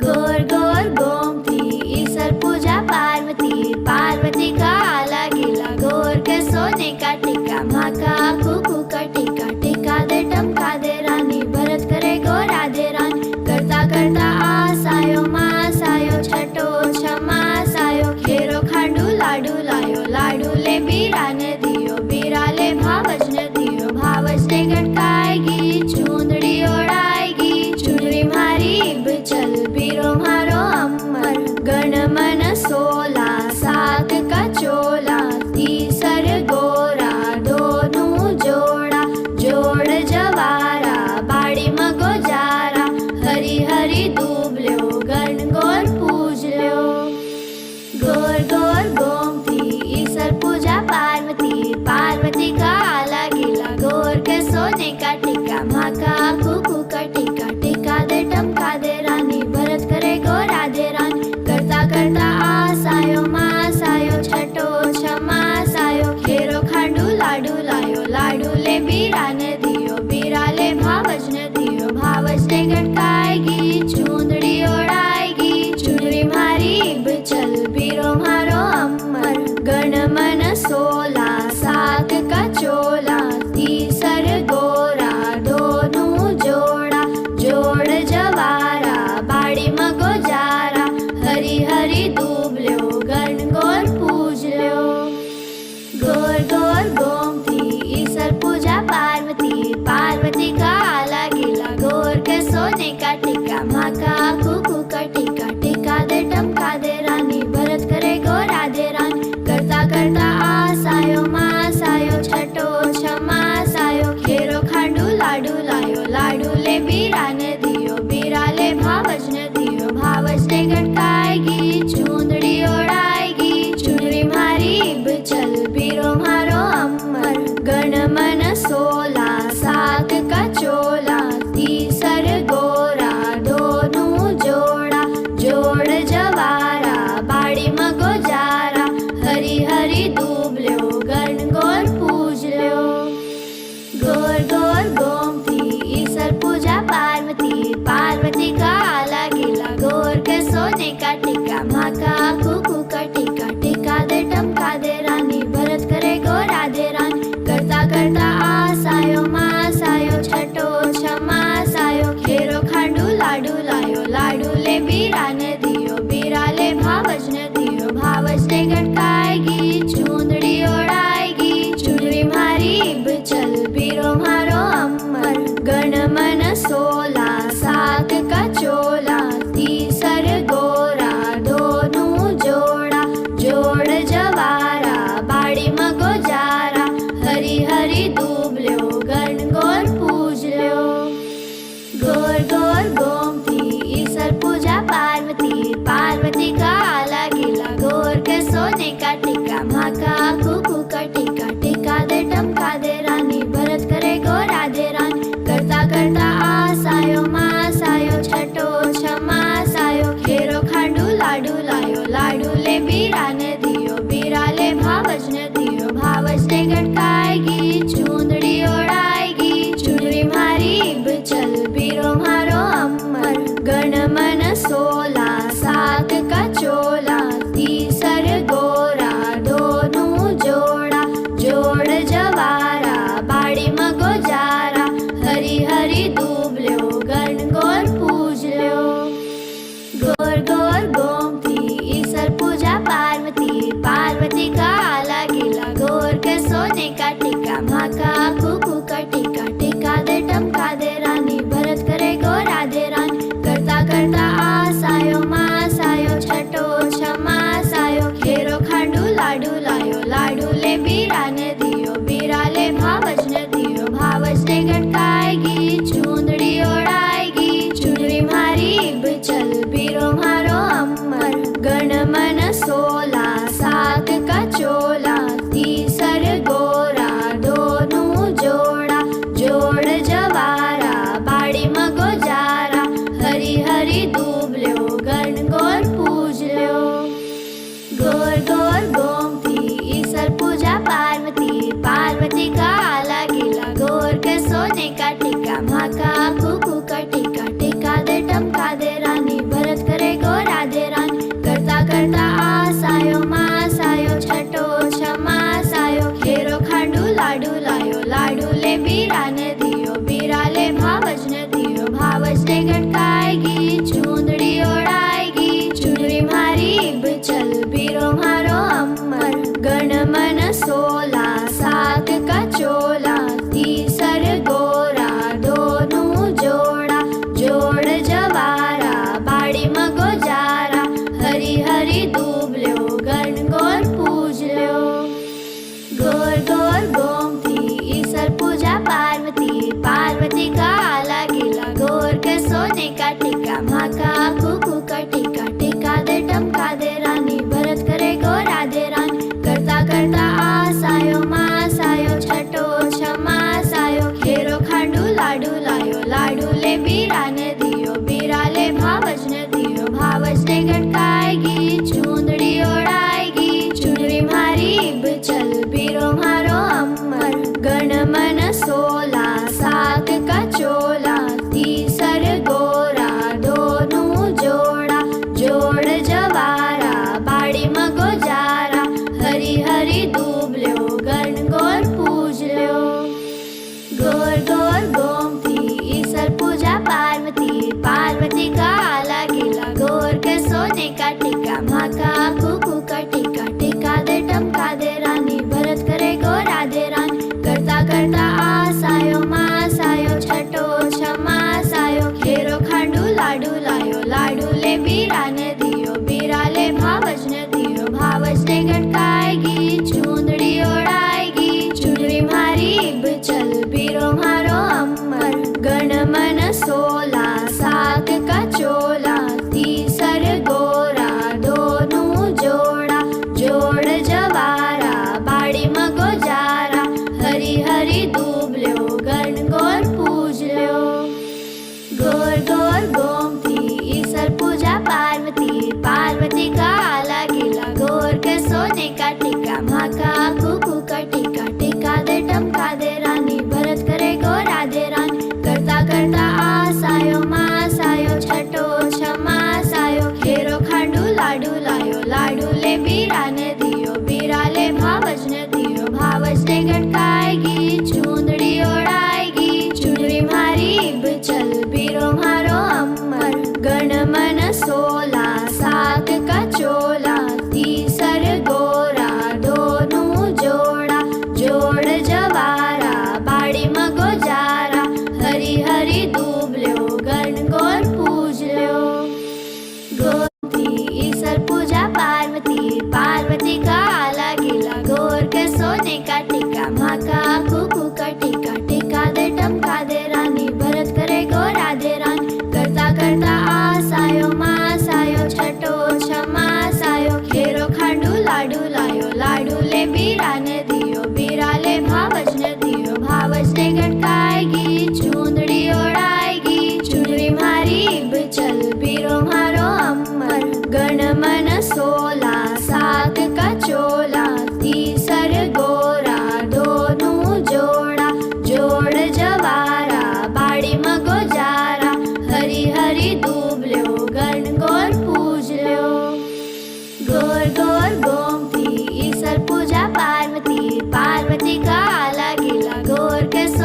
गोर गोर गोमती ईसर पूजा पार्वती, पार्वती का आला गिला गोर के सोने का टीका, माँ का कुकू का टीका, टीका दे टमका दे रानी, भरत करे गो राधे रानी। करता करता आसायो माँ सायो, छठो क्षमा सायो, खेरो खांडू लाडू लायो, लाडू ले बीरा ने दियो, बीरा ले भावज ने दियो, भावज ने गटकाएगी, चूंदड़ी ओढ़ाएगी, चुनरी मारी चल बीरो मारो अमर। गण मन 16 सात का चोला, तीसर गोरा दोनों जोड़ा, जोड़ जवारा बाड़ी मगो जारा, हरी हरी दूबल्यो गण गोर पूज ल्यो। गोर गोर गोमती ईसर पूजा पार्वती, पार्वती का आला गिला गोर के सोने का टीका, माँ का कुकू का टीका, टीका दे टमका दे रानी, भरत करे गो राधे रानी। करता करता आसायो माँ सायो, छठो क्षमा सायो, खेरो खांडू लाडू लायो, लाडू ले बीरा ने दियो, बीरा ले भावज ने दियो, भावज ने गटकाएगी, चूंदड़ी ओढ़ाएगी, चुनरी मारी चल बीरो मारो अमर। गण मन 16 सात का चोला, तीसर गोरा दोनों जोड़ा, जोड़ जवारा बाड़ी मगो जारा, हरी हरी दूबल्यो गण गोर पूज ल्यो। गोर गोर गोमती ईसर पूजा पार्वती, पार्वती का आला गिला गोर के सोने का टीका, माँ का कुकू का टीका, टीका दे टमका दे रानी, भरत करे गो राधे रानी। करता करता आसायो माँ सायो, छठो क्षमा सायो, खेरो खांडू लाडू लायो, लाडू ले बीरा ने दियो, बीरा ले भावज ने दियो, भावज ने गटकाएगी, चूंदड़ी ओढ़ाएगी, चुनरी मारी चल बीरो मारो अमर। गण मन 16 सात का चोला, तीसर गोरा दोनों जोड़ा, जोड़ जवारा बाड़ी मगो जारा, हरी हरी दूबल्यो गण गोर पूज ल्यो। गोर गोर गोमती ईसर पूजा पार्वती, पार्वती का आला गिला गोर के सोने का टीका, माँ का कुकू का टीका, टीका दे टमका दे रानी, भरत करे गो राधे रानी। करता करता आसायो माँ सायो, छठो क्षमा सायो, खेरो खांडू लाडू लायो, लाडू ले बीरा ने दियो, बीरा ले भावज ने दियो, भावज ने गटकाएगी, चूंदड़ी ओढ़ाएगी, चुनरी मारी चल बीरो मारो अमर। गण मन 16 सात का चोला, तीसर गोरा दोनों जोड़ा, जोड़ जवारा बाड़ी मगो जारा, हरी हरी दूबल्यो गण गोर पूज ल्यो। गोर गोर गोमती ईसर पूजा पार्वती, पार्वती का आला गिला गोर के सोने का टीका, माँ का कुकू का टीका, टीका दे टमका दे रानी, भरत करे गो राधे रानी। करता करता आसायो माँ सायो, छठो क्षमा सायो, खेरो खांडू लाडू लायो, लाडू ले बीरा ने दियो, बीरा ले भावज ने दियो, भावज ने गटकाएगी, चूंदड़ी ओढ़ाएगी, चुनरी मारी चल बीरो मारो अमर। गण मन 16 सात का चोला, तीसर गोरा दोनों जोड़ा, जोड़ जवारा बाड़ी मगो जारा, हरी हरी दूबल्यो गण गोर पूज ल्यो। गोर गोर गोमती ईसर पूजा पार्वती, पार्वती का आला गिला गोर के सोने का टीका, माँ का कुकू का टीका, टीका दे टमका दे रानी, भरत करे गो राधे रानी। करता करता आसायो माँ सायो, छठो क्षमा सायो, खेरो खांडू लाडू लायो, लाडू ले बीरा ने दियो, बीरा ले भावज ने दियो, भावज ने गटकाएगी, चूंदड़ी ओढ़ाएगी, चुनरी मारी चल बीरो मारो अमर। गण मन 16 सात का चोला, तीसर गोरा दोनों जोड़ा, जोड़ जवारा बाड़ी मगो जारा, हरी हरी दूबल्यो गण गोर पूज ल्यो। गोर गोर गोमती ईसर पूजा पार्वती, पार्वती का आला गिला गोर के सोने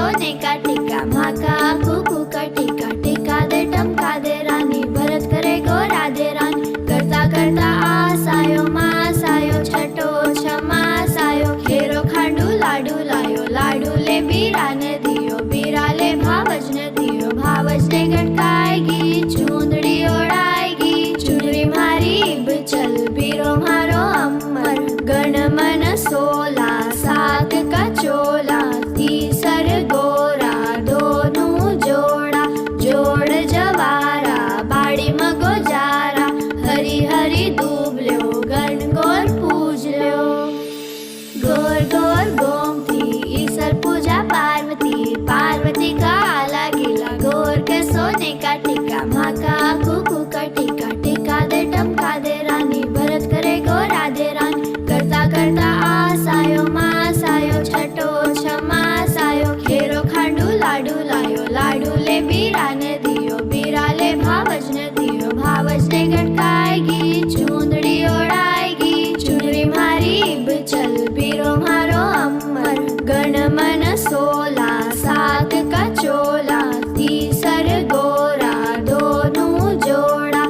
सोने का टीका, माँ का कुकू का टीका, टीका दे टमका दे रानी, भरत करे गो राधे रानी। करता करता आस आयो मास आयो, छठो छमास आयो, खेरो खांडू लाडू लायो, लाडू ले बीरा ने दियो, बीरा ले भावज ने दियो, भावज ने गटकाएगी, चूंदड़ी ओढ़ाएगी, चुनरी मारी बिचल, बीरो मारो अमर, गण मन सोला, सात का चोला, तीसर गोरा, दोनों जोड़ा, जोड़ जवारा, बाड़ी मगो जारा, हरी हरी दूब ल्यो, गण गोर पूज ल्यो। गोर गोर गोमती ईसर पूजा पार्वती, पार्वती का आला गिला, गोर के सोने का टीका, माँ का कुकू का टीका, टीका दे टमका दे रानी, भरत करे गो राधे रानी। करता करता आस आयो मास आयो, छठो छमास आयो, खेरो खांडू लाडू लायो, लाडू ले बीरा ने दियो, बीरा ले भावज ने दियो, भावज ने गटकाएगी, चूंदड़ी ओढ़ाएगी, चुनरी मारी बिचल, बीरो मारो अमर, गण मन सोला, सात का चोला, तीसर गोरा, दोनों जोड़ा।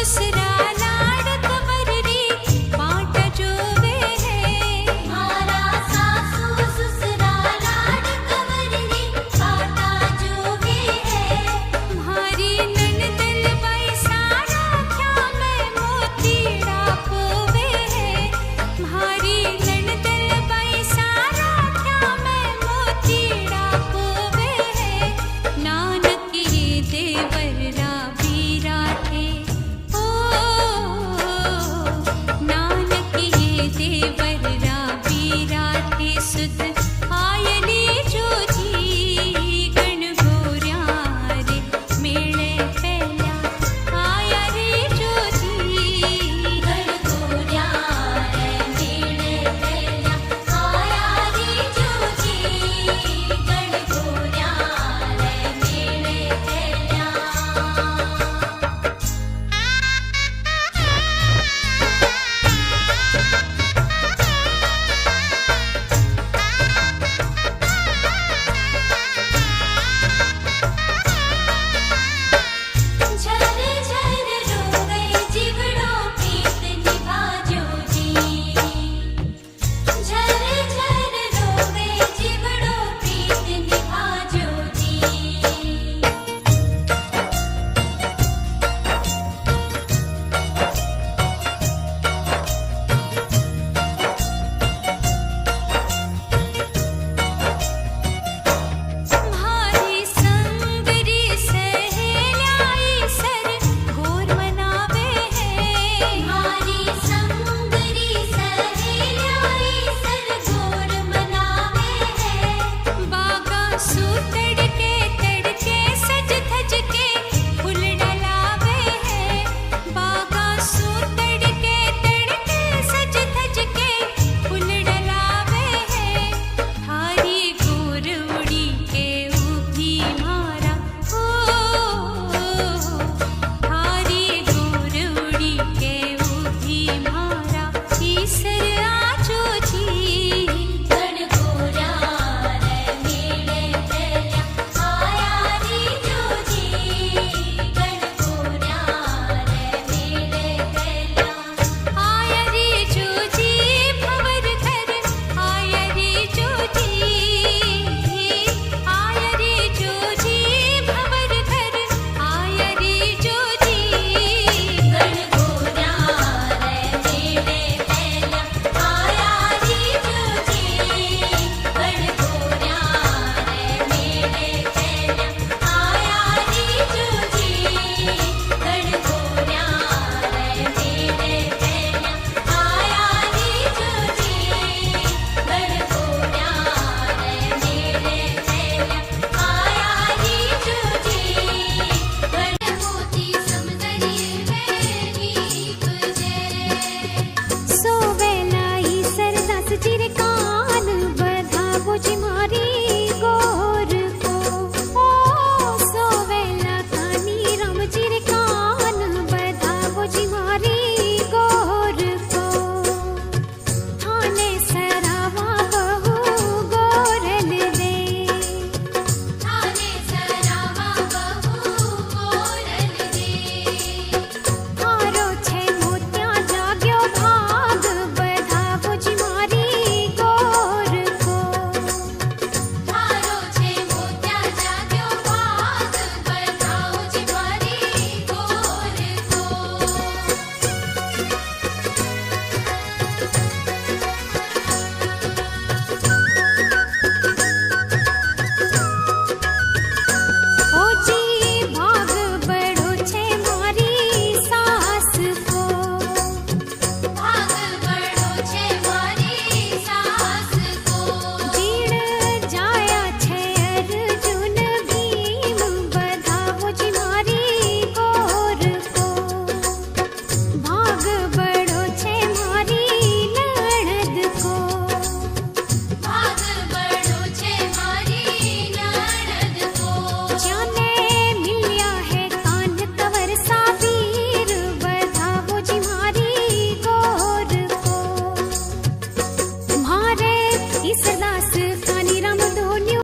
सरदार